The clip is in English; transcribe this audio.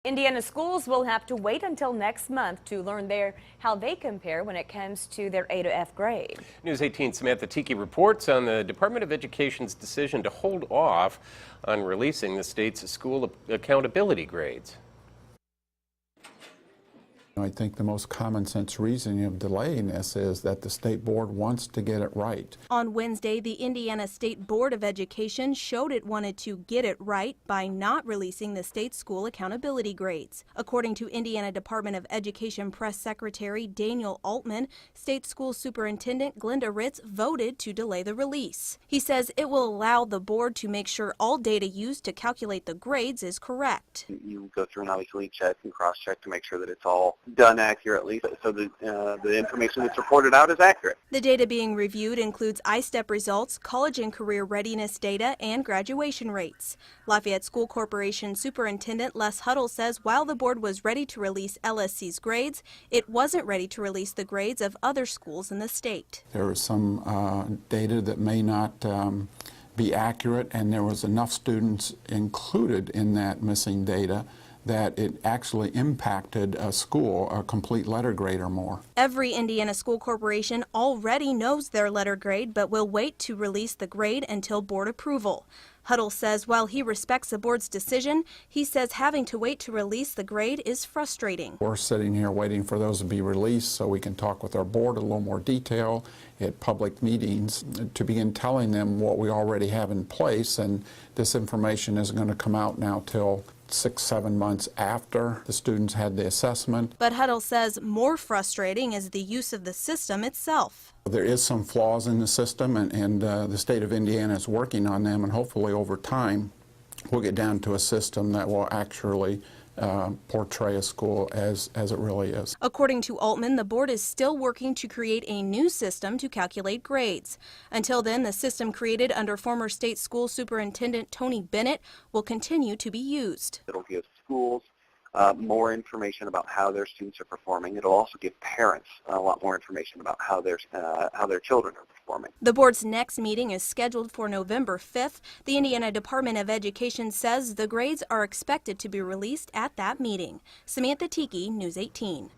Indiana schools will have to wait until next month to learn how they compare when it comes to their A to F grade. News 18 Samantha Tiki reports on the Department of Education's decision to hold off on releasing the state's school accountability grades. I think the most common sense reasoning of delaying this is that the state board wants to get it right. On Wednesday, the Indiana State Board of Education showed it wanted to get it right by not releasing the state school accountability grades. According to Indiana Department of Education Press Secretary Daniel Altman, State School Superintendent Glenda Ritz voted to delay the release. He says it will allow the board to make sure all data used to calculate the grades is correct. You go through and obviously check and cross-check to make sure that it's all done accurately, so the information that's reported out is accurate. The data being reviewed includes I-STEP results, college and career readiness data, and graduation rates. Lafayette School Corporation Superintendent Les Huddle says while the board was ready to release LSC's grades, it wasn't ready to release the grades of other schools in the state. There is some data that may not be accurate, and there was enough students included in that missing data that it actually impacted a school, a complete letter grade or more. Every Indiana school corporation already knows their letter grade, but will wait to release the grade until board approval. Huddle says while he respects the board's decision, he says having to wait to release the grade is frustrating. We're sitting here waiting for those to be released so we can talk with our board in a little more detail at public meetings to begin telling them what we already have in place, and this information isn't going to come out now till 6-7 months after the students had the assessment. But Huddle says more frustrating is the use of the system itself. There is some flaws in the system, and the state of Indiana is working on them, and hopefully over time we'll get down to a system that will actually portray a school as it really is. According to Altman, the board is still working to create a new system to calculate grades. Until then, the system created under former state school superintendent Tony Bennett will continue to be used. It'll give schools more information about how their students are performing. It'll also give parents a lot more information about how their children are performing. The board's next meeting is scheduled for November 5th. The Indiana Department of Education says the grades are expected to be released at that meeting. Samantha Tiki, News 18.